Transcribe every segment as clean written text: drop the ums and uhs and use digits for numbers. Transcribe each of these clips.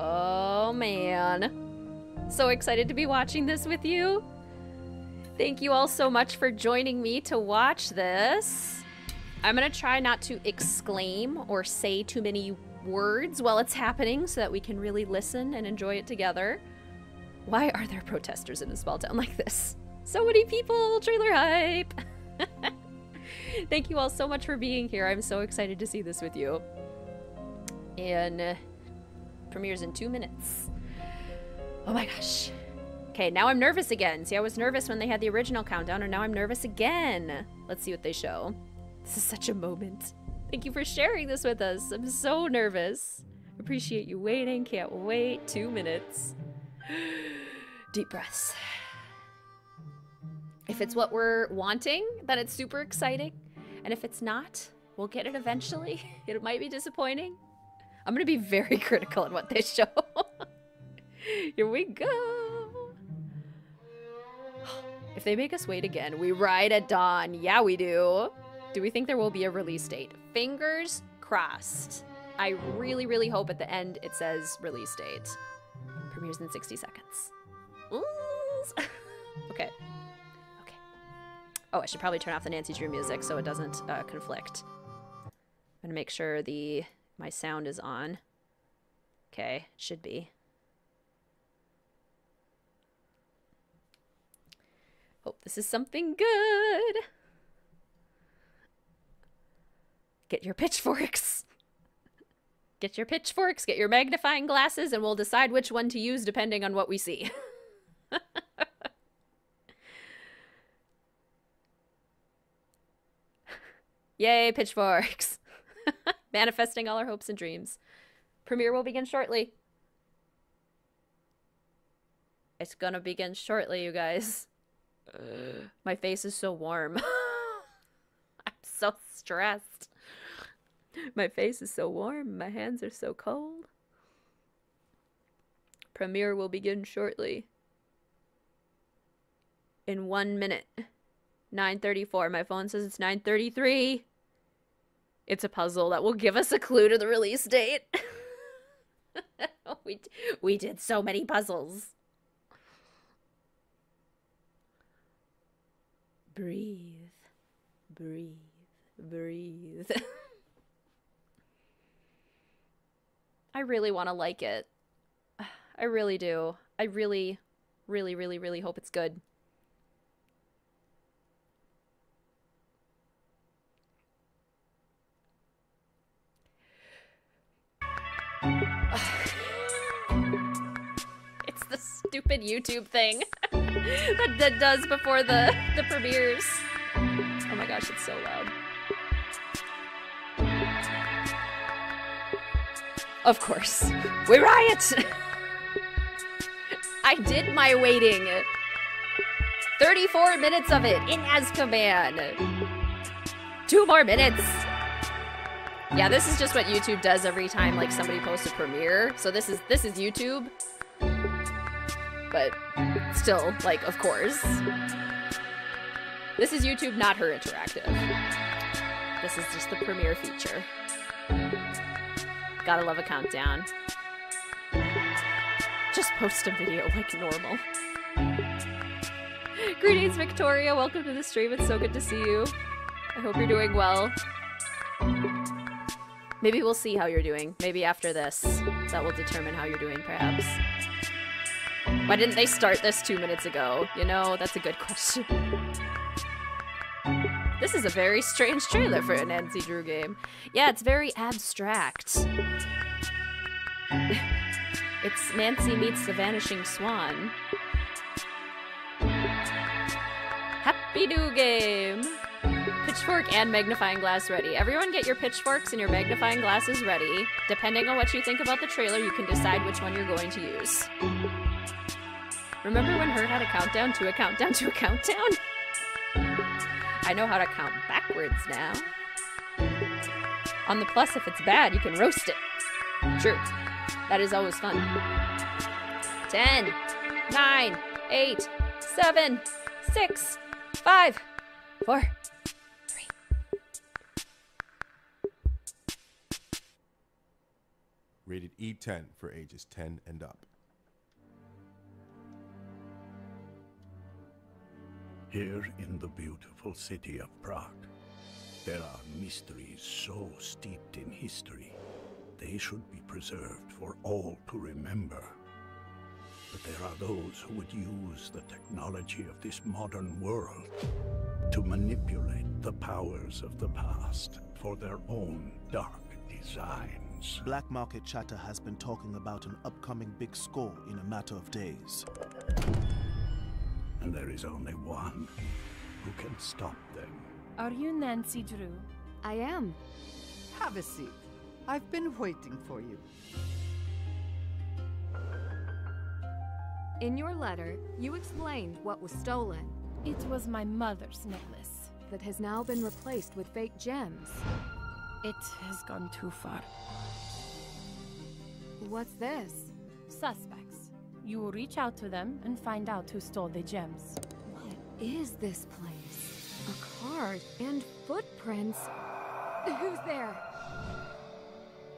Oh man. So excited to be watching this with you. Thank you all so much for joining me to watch this. I'm gonna try not to exclaim or say too many words while it's happening so that we can really listen and enjoy it together. Why are there protesters in a small town like this? So many people, trailer hype. Thank you all so much for being here. I'm so excited to see this with you. And premieres in 2 minutes. Oh my gosh. Okay, now I'm nervous again. See, I was nervous when they had the original countdown, and now I'm nervous again. Let's see what they show. This is such a moment. Thank you for sharing this with us. I'm so nervous. Appreciate you waiting. Can't wait. 2 minutes. Deep breaths. If it's what we're wanting, then it's super exciting. And if it's not, we'll get it eventually. It might be disappointing. I'm gonna be very critical in what they show. Here we go. If they make us wait again, we ride at dawn. Yeah, we do. Do we think there will be a release date? Fingers crossed. I really, really hope at the end it says release date. Premieres in 60 seconds. Ooh. Okay. Okay. Oh, I should probably turn off the Nancy Drew music so it doesn't conflict. I'm gonna make sure my sound is on. Okay, should be. Hope this is something good. Get your pitchforks. Get your pitchforks, get your magnifying glasses, and we'll decide which one to use depending on what we see. Yay, pitchforks. Manifesting all our hopes and dreams. Premiere will begin shortly. It's gonna begin shortly, you guys. My face is so warm. I'm so stressed. My face is so warm. My hands are so cold. Premiere will begin shortly. In 1 minute. 9:34. My phone says it's 9:33. It's a puzzle that will give us a clue to the release date. We did so many puzzles. Breathe. Breathe. Breathe. I really want to like it. I really do. I really, really, really, really hope it's good. It's the stupid YouTube thing that does before the premieres. Oh my gosh, it's so loud. Of course. We riot! I did my waiting. 34 minutes of it in Azkaban. 2 more minutes. Yeah, this is just what YouTube does every time like somebody posts a premiere. So this is YouTube. But still, like, of course. This is YouTube, not Her Interactive. This is just the premiere feature. Gotta love a countdown. Just post a video like normal. Greetings, Victoria. Welcome to the stream. It's so good to see you. I hope you're doing well. Maybe we'll see how you're doing. Maybe after this, that will determine how you're doing, perhaps. Why didn't they start this 2 minutes ago? You know, that's a good question. This is a very strange trailer for a Nancy Drew game. Yeah, it's very abstract. It's Nancy meets the Vanishing Swan. Happy new game! Pitchfork and magnifying glass ready. Everyone get your pitchforks and your magnifying glasses ready. Depending on what you think about the trailer, you can decide which one you're going to use. Remember when Her had a countdown to a countdown to a countdown? I know how to count backwards now. On the plus, if it's bad, you can roast it. True. That is always fun. 10, 9, 8, 7, 6, 5, 4, 3. Rated E10 for ages 10 and up. Here in the beautiful city of Prague, there are mysteries so steeped in history, they should be preserved for all to remember. But there are those who would use the technology of this modern world to manipulate the powers of the past for their own dark designs. Black market chatter has been talking about an upcoming big score in a matter of days. And there is only one who can stop them. Are you Nancy Drew? I am. Have a seat. I've been waiting for you. In your letter, you explained what was stolen, It was my mother's necklace. that has now been replaced with fake gems. It has gone too far. What's this? Suspects. You will reach out to them and find out who stole the gems. What is this place? A card and footprints. Who's there?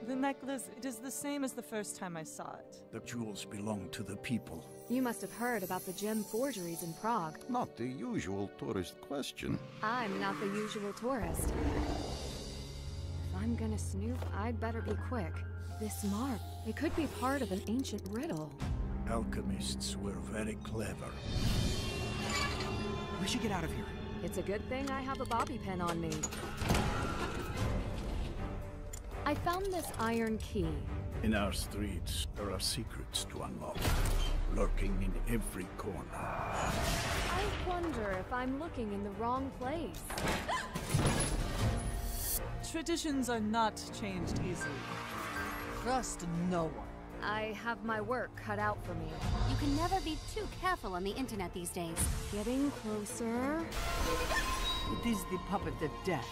The necklace, it is the same as the first time I saw it. The jewels belong to the people. You must have heard about the gem forgeries in Prague. Not the usual tourist question. I'm not the usual tourist. If I'm gonna snoop, I'd better be quick. This mark, it could be part of an ancient riddle. Alchemists were very clever. We should get out of here. It's a good thing I have a bobby pin on me. I found this iron key. In our streets, there are secrets to unlock, lurking in every corner. I wonder if I'm looking in the wrong place. Traditions are not changed easily. Trust no one. I have my work cut out for me. You can never be too careful on the internet these days. Getting closer. It is the puppet of death.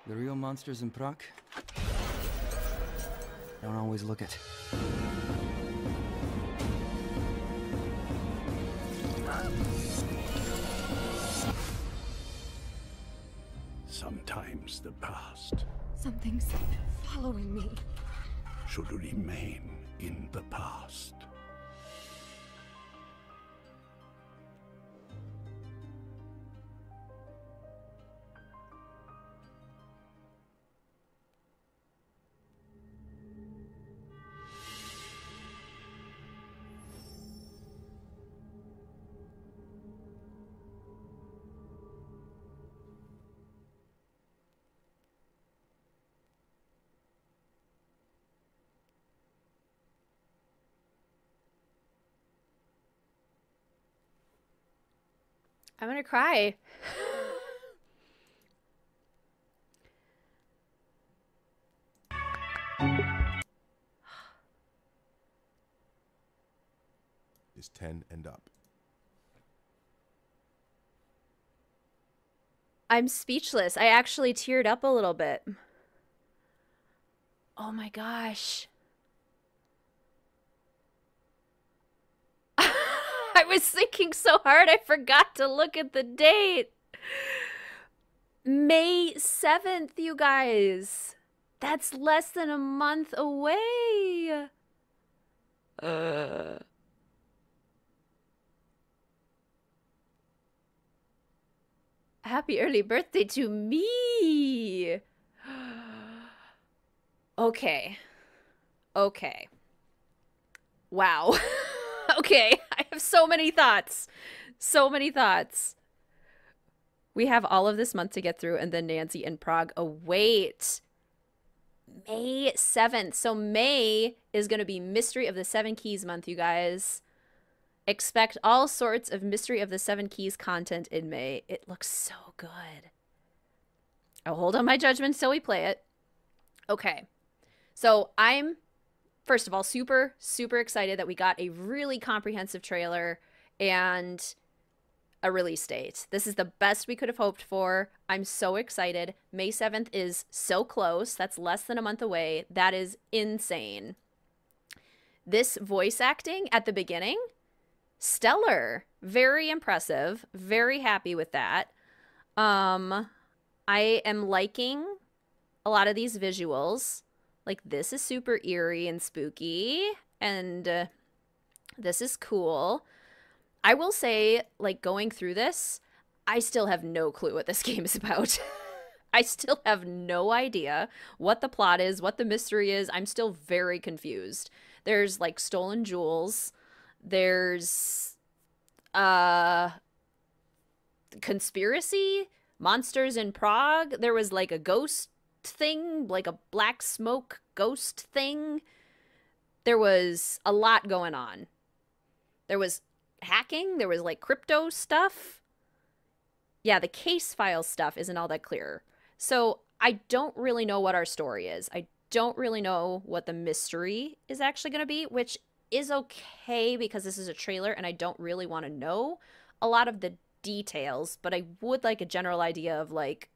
The real monsters in Prague don't always look it. Sometimes the past Something's following me. should remain in the past. I'm gonna cry. Is 10 and up. I'm speechless. I actually teared up a little bit. Oh my gosh. I was thinking so hard I forgot to look at the date. May 7th, you guys. That's less than a month away. Happy early birthday to me. Okay. Okay. Wow. Okay. I have so many thoughts. So many thoughts. We have all of this month to get through, and then Nancy in Prague await. May 7th. So May is going to be Mystery of the Seven Keys month, you guys. Expect all sorts of Mystery of the Seven Keys content in May. It looks so good. I'll hold on my judgment till we play it. Okay. So I'm, first of all, super, super excited that we got a really comprehensive trailer and a release date. This is the best we could have hoped for. I'm so excited. May 7th is so close. That's less than a month away. That is insane. This voice acting at the beginning, stellar. Very impressive. Very happy with that. I am liking a lot of these visuals. Like, this is super eerie and spooky, and this is cool. I will say, like, going through this, I still have no clue what this game is about. I still have no idea what the plot is, what the mystery is. I'm still very confused. There's, like, stolen jewels. There's, conspiracy, monsters in Prague. There was, like, a ghost thing, like a black smoke ghost thing. There was a lot going on. There was hacking. There was, like, crypto stuff. Yeah, the case file stuff isn't all that clear. So I don't really know what our story is. I don't really know what the mystery is actually going to be, which is okay because this is a trailer and I don't really want to know a lot of the details, but I would like a general idea of, like,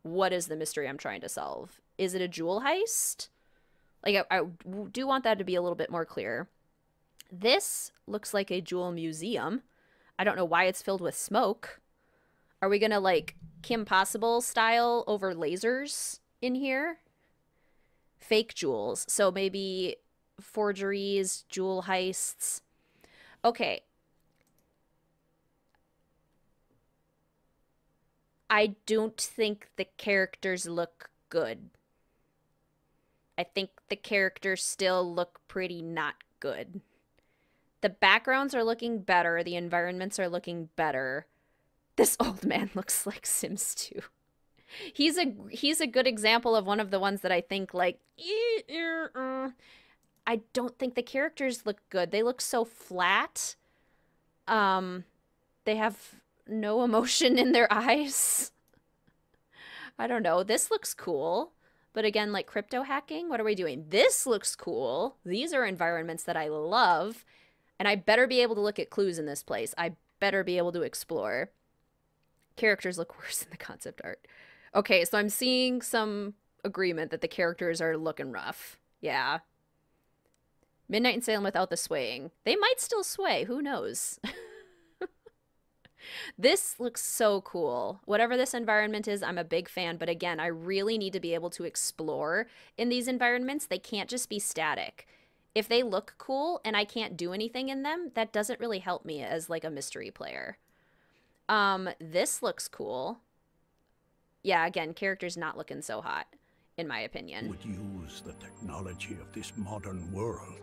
what is the mystery I'm trying to solve? Is it a jewel heist? Like, I do want that to be a little bit more clear. This looks like a jewel museum. I don't know why it's filled with smoke. Are we gonna, like, Kim Possible style over lasers in here? Fake jewels. So maybe forgeries, jewel heists. Okay. I don't think the characters look good. I think the characters still look pretty not good. The backgrounds are looking better. The environments are looking better. This old man looks like Sims 2. He's a good example of one of the ones that I think, like, I don't think the characters look good. They look so flat. They have no emotion in their eyes. I don't know. This looks cool. But again, like, crypto hacking, what are we doing? This looks cool. These are environments that I love. And I better be able to look at clues in this place. I better be able to explore. Characters look worse in the concept art. Okay, so I'm seeing some agreement that the characters are looking rough. Yeah. Midnight in Salem without the swaying. They might still sway. Who knows? This looks so cool. Whatever this environment is, I'm a big fan. But again, I really need to be able to explore in these environments. They can't just be static. If they look cool and I can't do anything in them, that doesn't really help me as, like, a mystery player. This looks cool. Yeah, again, characters not looking so hot, in my opinion. Would use the technology of this modern world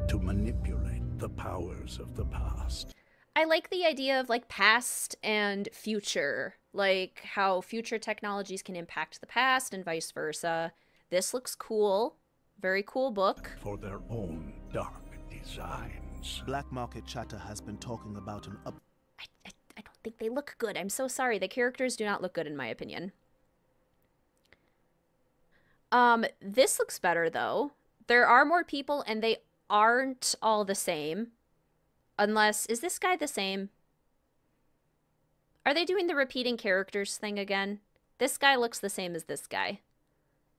to manipulate the powers of the past. I like the idea of, like, past and future, like how future technologies can impact the past and vice versa. This looks cool. Very cool book. For their own dark designs. Black market chatter has been talking about an up. I don't think they look good. I'm so sorry. The characters do not look good in my opinion. This looks better though. There are more people and they aren't all the same. Unless, is this guy the same? Are they doing the repeating characters thing again? This guy looks the same as this guy.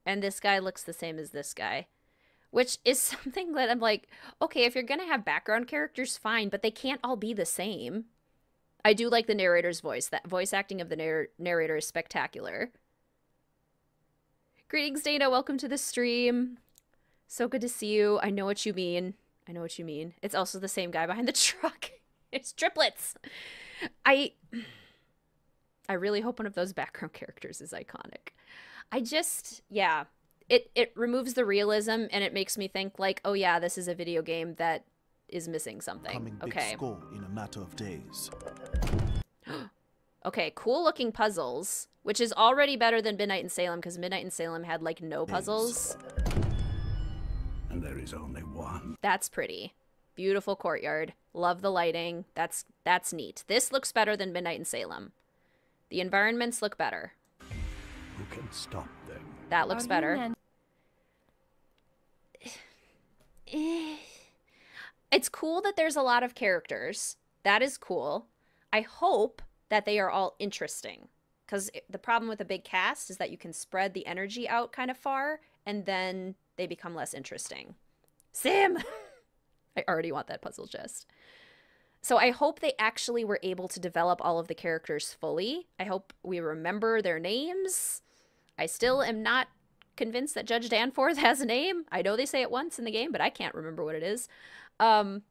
And this guy looks the same as this guy. Which is something that I'm like, okay, if you're going to have background characters, fine, but they can't all be the same. I do like the narrator's voice. That voice acting of the narrator is spectacular. Greetings, Dana. Welcome to the stream. So good to see you. I know what you mean. I know what you mean. It's also the same guy behind the truck. It's triplets. I really hope one of those background characters is iconic. Yeah. It removes the realism and it makes me think, like, oh yeah, this is a video game that is missing something. Coming big Okay. score in a matter of days. Okay, cool looking puzzles, which is already better than Midnight in Salem because Midnight in Salem had, like, no puzzles. And there is only one. That's pretty. Beautiful courtyard. Love the lighting. That's neat. This looks better than Midnight in Salem. The environments look better. Who can stop them? That looks better. It's cool that there's a lot of characters. That is cool. I hope that they are all interesting. Because the problem with a big cast is that you can spread the energy out kind of far, and then they become less interesting. Sim! I already want that puzzle chest. So I hope they actually were able to develop all of the characters fully. I hope we remember their names. I still am not convinced that Judge Danforth has a name. I know they say it once in the game, but I can't remember what it is. So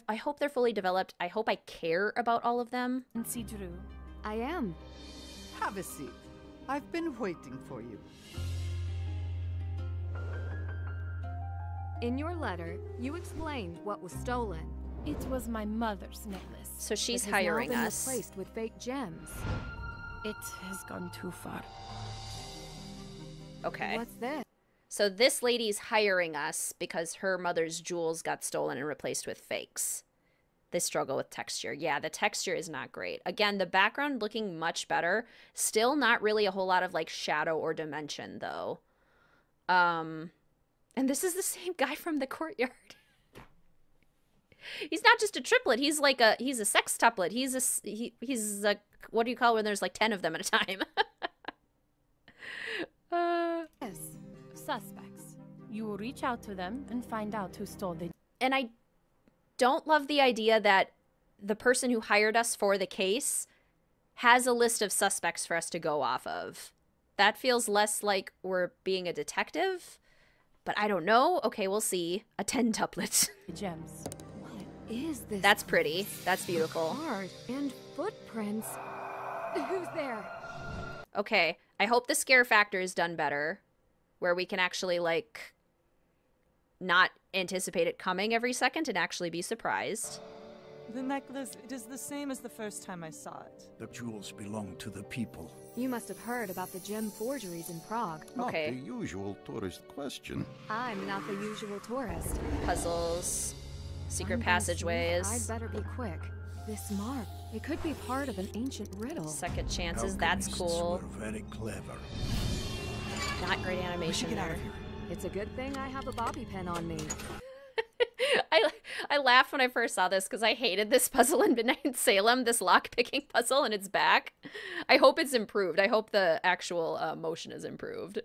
I hope they're fully developed. I hope I care about all of them. And see Drew. I am. Have a seat. I've been waiting for you. In your letter, you explained what was stolen. It was my mother's necklace. So she's It has hiring now been us. replaced with fake gems. It has gone too far. Okay. What's this? So this lady's hiring us because her mother's jewels got stolen and replaced with fakes. They struggle with texture. Yeah, the texture is not great. Again, the background looking much better. Still not really a whole lot of like shadow or dimension though. And this is the same guy from the courtyard. He's not just a triplet. He's like he's a sextuplet. He's a what do you call it when there's like 10 of them at a time? Yes. Suspects. You will reach out to them and find out who stole the... And I don't love the idea that the person who hired us for the case has a list of suspects for us to go off of. That feels less like we're being a detective, but I don't know. Okay, we'll see. A 10-tuplet. Gems. What is this? That's pretty. That's beautiful. Art and footprints. Who's there? Okay, I hope the scare factor is done better, where we can actually, like, not anticipate it coming every second and actually be surprised. The necklace, it is the same as the first time I saw it. The jewels belong to the people. You must have heard about the gem forgeries in Prague. Not Okay. the usual tourist question. I'm not the usual tourist. Puzzles, secret I'm gonna sneak. passageways, I'd better be quick. This mark, it could be part of an ancient riddle. second chances. That's Alchemists cool. were very clever. Not great animation Get out there. of here. It's a good thing I have a bobby pin on me. I laughed when I first saw this because I hated this puzzle in Midnight in Salem, this lock-picking puzzle, and it's back. I hope it's improved. I hope the actual motion is improved.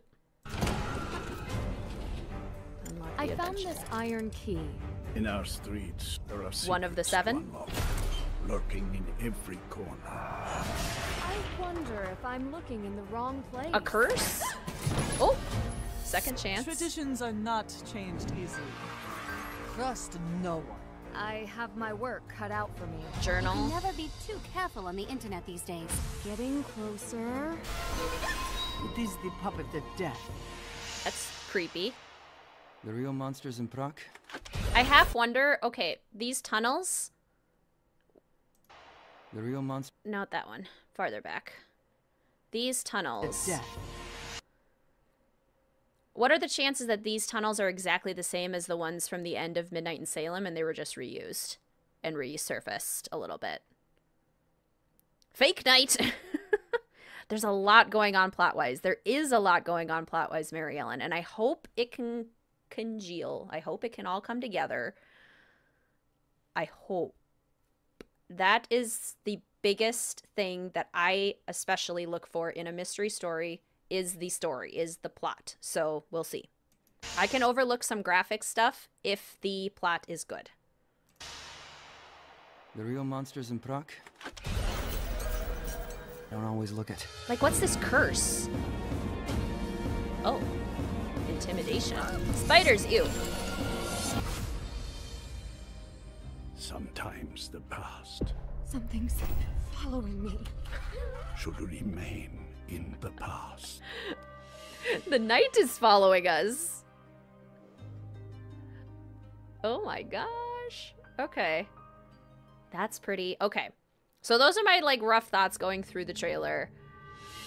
Unlock the I found adventure. this iron key. In our streets, there are One of the secrets to 7? unlock, lurking in every corner. I wonder if I'm looking in the wrong place. A curse? Oh, second chance. Traditions are not changed easily. Trust no one. I have my work cut out for me. Journal. Never be too careful on the internet these days. Getting closer. It is the puppet of death. That's creepy. The real monsters in Prague? I half wonder, okay, these tunnels. The real monster. Not that one. Farther back. These tunnels. Death. What are the chances that these tunnels are exactly the same as the ones from the end of Midnight in Salem and they were just reused and resurfaced a little bit? Fake night! There's a lot going on plot-wise. There is a lot going on plot-wise, Mary Ellen, and I hope it can congeal. I hope it can all come together. I hope. That is the biggest thing that I especially look for in a mystery story is the plot. So we'll see. I can overlook some graphic stuff if the plot is good. The real monsters in Prague? Don't always look it. Like, what's this curse? Oh. Intimidation. Spiders, ew. Sometimes the past Something's following me. should remain in the past. The night is following us. Oh my gosh. Okay. That's pretty. Okay. So those are my, like, rough thoughts going through the trailer.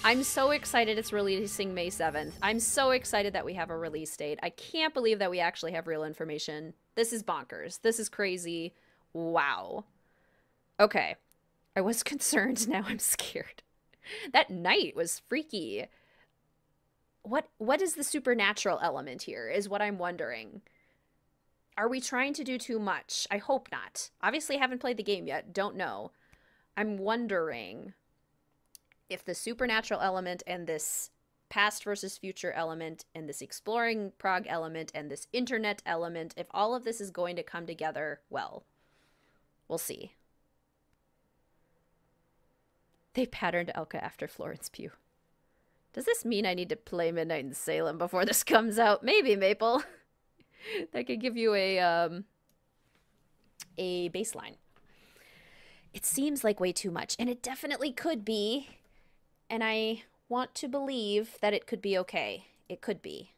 I'm so excited it's releasing May 7th. I'm so excited that we have a release date. I can't believe that we actually have real information. This is bonkers. This is crazy. Wow. Okay. I was concerned. Now I'm scared. That night was freaky. What is the supernatural element here is what I'm wondering. Are we trying to do too much? I hope not. Obviously haven't played the game yet. Don't know. I'm wondering if the supernatural element and this past versus future element and this exploring Prague element and this internet element, if all of this is going to come together well. We'll see. They patterned Elka after Florence Pugh. Does this mean I need to play Midnight in Salem before this comes out? Maybe, Maple. That could give you a baseline. It seems like way too much, and it definitely could be. And I want to believe that it could be okay. It could be.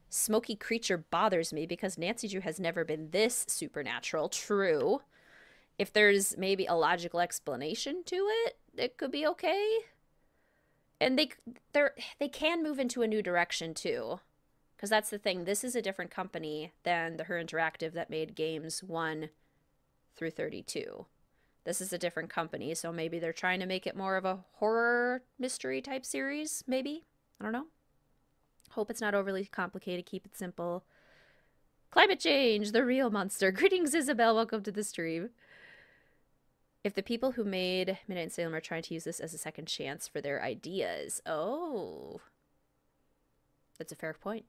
Smoky creature bothers me because Nancy Drew has never been this supernatural. True. If there's maybe a logical explanation to it, it could be okay. And they can move into a new direction too. Because that's the thing. This is a different company than the Her Interactive that made games 1 through 32. This is a different company, so maybe they're trying to make it more of a horror mystery type series, maybe? I don't know. Hope it's not overly complicated. Keep it simple. Climate change, the real monster. Greetings, Isabel. Welcome to the stream. If the people who made Midnight in Salem are trying to use this as a second chance for their ideas. Oh. That's a fair point.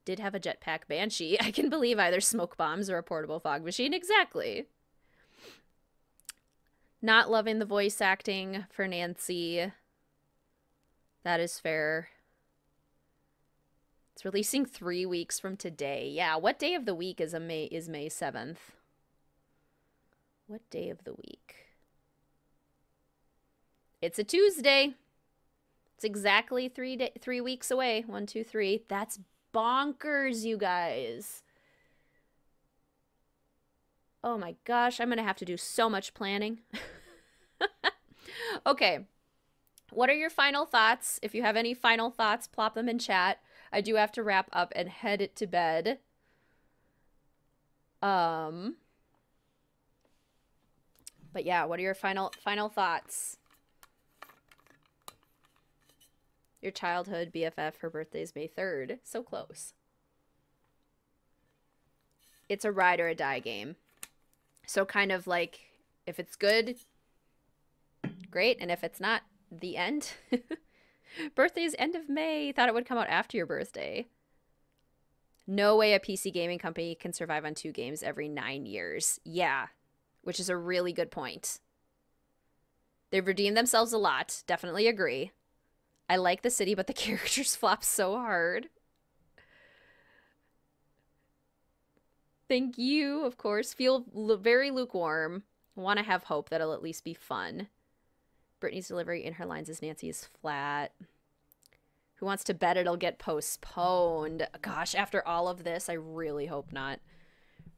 Did have a jetpack banshee. I can believe either smoke bombs or a portable fog machine. Exactly. Not loving the voice acting for Nancy. That is fair. It's releasing 3 weeks from today. Yeah, what day of the week is May 7th? What day of the week? It's a Tuesday. It's exactly 3 weeks away. 1, 2, 3. That's bonkers, you guys. Oh my gosh, I'm going to have to do so much planning. Okay. What are your final thoughts? If you have any final thoughts, plop them in chat. I do have to wrap up and head it to bed. But yeah, what are your final thoughts? Your childhood BFF, her birthday's May 3rd. So close. It's a ride or a die game. So kind of like, if it's good, great. And if it's not, the end. Birthday's end of May. Thought it would come out after your birthday. No way a PC gaming company can survive on 2 games every 9 years. Yeah, which is a really good point. They've redeemed themselves a lot. Definitely agree. I like the city, but the characters flop so hard. Thank you, of course. Feel very lukewarm. Want to have hope that it'll at least be fun. Brittany's delivery in her lines is Nancy is flat. Who wants to bet it'll get postponed? Gosh, after all of this, I really hope not.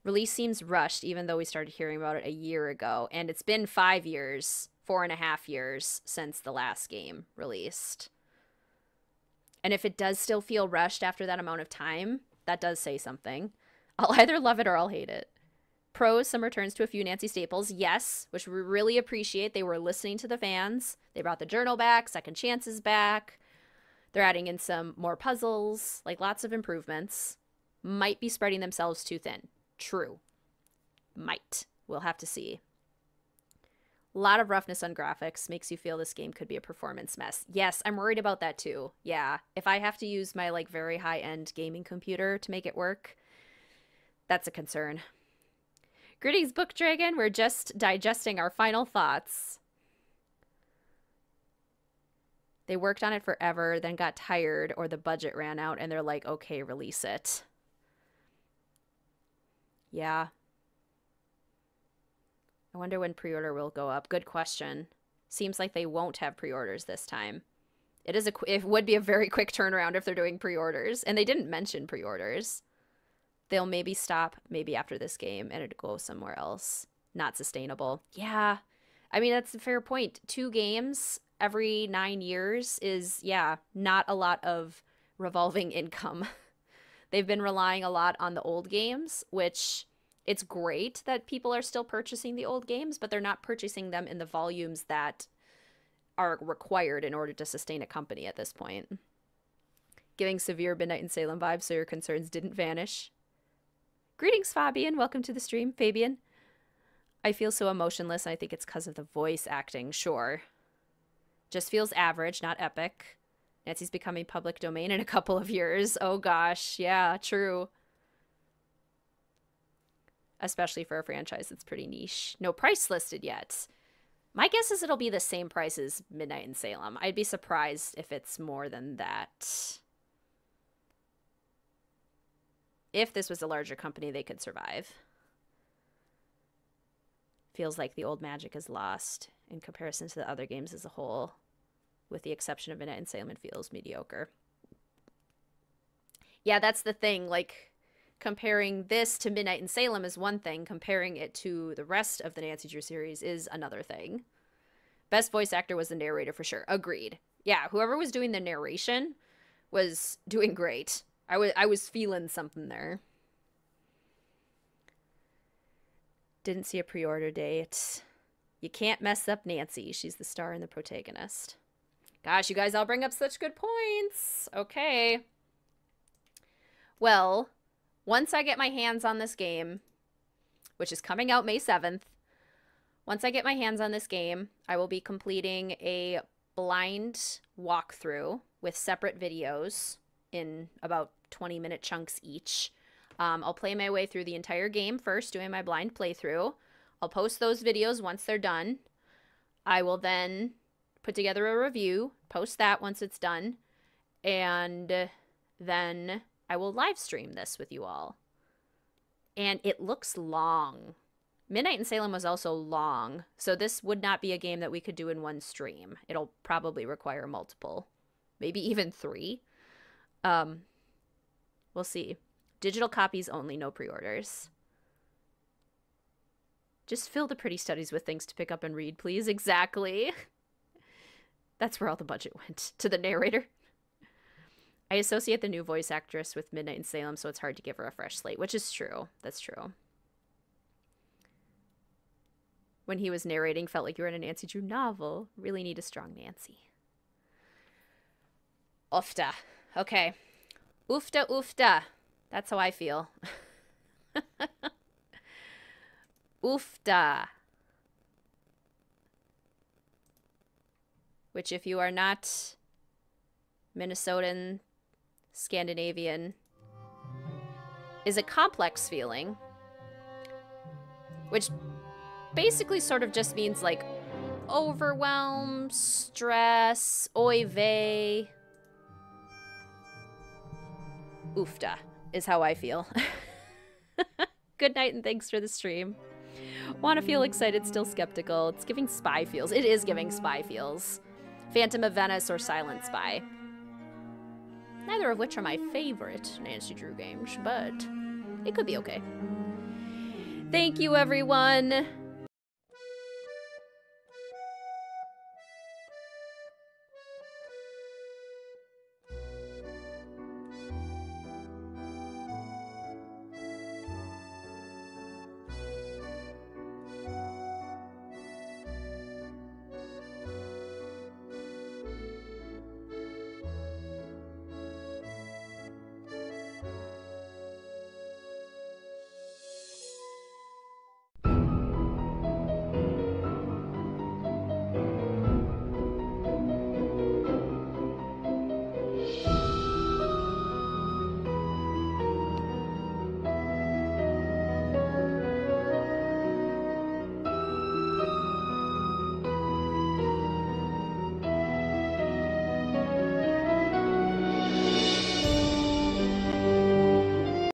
Release seems rushed, even though we started hearing about it a year ago. And it's been 5 years, 4.5 years since the last game released. And if it does still feel rushed after that amount of time, that does say something. I'll either love it or I'll hate it. Pros, some returns to a few Nancy staples. Yes, which we really appreciate. They were listening to the fans. They brought the journal back, second chances back. They're adding in some more puzzles, like lots of improvements. Might be spreading themselves too thin. True. Might. We'll have to see. A lot of roughness on graphics makes you feel this game could be a performance mess. Yes, I'm worried about that too. Yeah, if I have to use my like very high-end gaming computer to make it work, that's a concern. Greetings, Book Dragon. We're just digesting our final thoughts. They worked on it forever, then got tired or the budget ran out and they're like, okay, release it. Yeah. I wonder when pre-order will go up. Good question. Seems like they won't have pre-orders this time. It would be a very quick turnaround if they're doing pre-orders, and they didn't mention pre-orders. They'll maybe stop maybe after this game and it'll go somewhere else. Not sustainable. Yeah. I mean, that's a fair point. 2 games every 9 years is, yeah, not a lot of revolving income. They've been relying a lot on the old games, which it's great that people are still purchasing the old games, but they're not purchasing them in the volumes that are required in order to sustain a company at this point. Giving severe Midnight in Salem vibes so your concerns didn't vanish. Greetings, Fabian. Welcome to the stream, Fabian. I feel so emotionless, and I think it's because of the voice acting. Sure. Just feels average, not epic. Nancy's becoming public domain in a couple of years. Oh gosh, yeah, true. Especially for a franchise that's pretty niche. No price listed yet. My guess is it'll be the same price as Midnight in Salem. I'd be surprised if it's more than that. If this was a larger company, they could survive. Feels like the old magic is lost in comparison to the other games as a whole. With the exception of Midnight in Salem, it feels mediocre. Yeah, that's the thing. Like, comparing this to Midnight in Salem is one thing. Comparing it to the rest of the Nancy Drew series is another thing. Best voice actor was the narrator for sure. Agreed. Yeah, whoever was doing the narration was doing great. I was feeling something there. Didn't see a pre-order date. You can't mess up Nancy. She's the star and the protagonist. Gosh, you guys all bring up such good points. Okay. Well, once I get my hands on this game, which is coming out May 7th, once I get my hands on this game, I will be completing a blind walkthrough with separate videos in about 20-minute chunks each. I'll play my way through the entire game first, doing my blind playthrough. I'll post those videos once they're done. I will then put together a review, post that once it's done, and then I will live stream this with you all. And it looks long. Midnight in Salem was also long, so this would not be a game that we could do in one stream. It'll probably require multiple, maybe even 3. We'll see. Digital copies only, no pre-orders. Just fill the pretty studies with things to pick up and read, please. Exactly. That's where all the budget went. To the narrator. I associate the new voice actress with Midnight in Salem, so it's hard to give her a fresh slate, which is true. That's true. When he was narrating, felt like you were in a Nancy Drew novel. Really need a strong Nancy. Oofta. Okay. Oofta, oofta. That's how I feel. Oofta. Which, if you are not Minnesotan, Scandinavian, is a complex feeling. Which basically sort of just means like overwhelm, stress, oy vey. Oofta is how I feel. Good night and thanks for the stream. Want to feel excited, still skeptical. It's giving spy feels. It is giving spy feels. Phantom of Venice or Silent Spy. Neither of which are my favorite Nancy Drew games, but it could be okay. Thank you, everyone.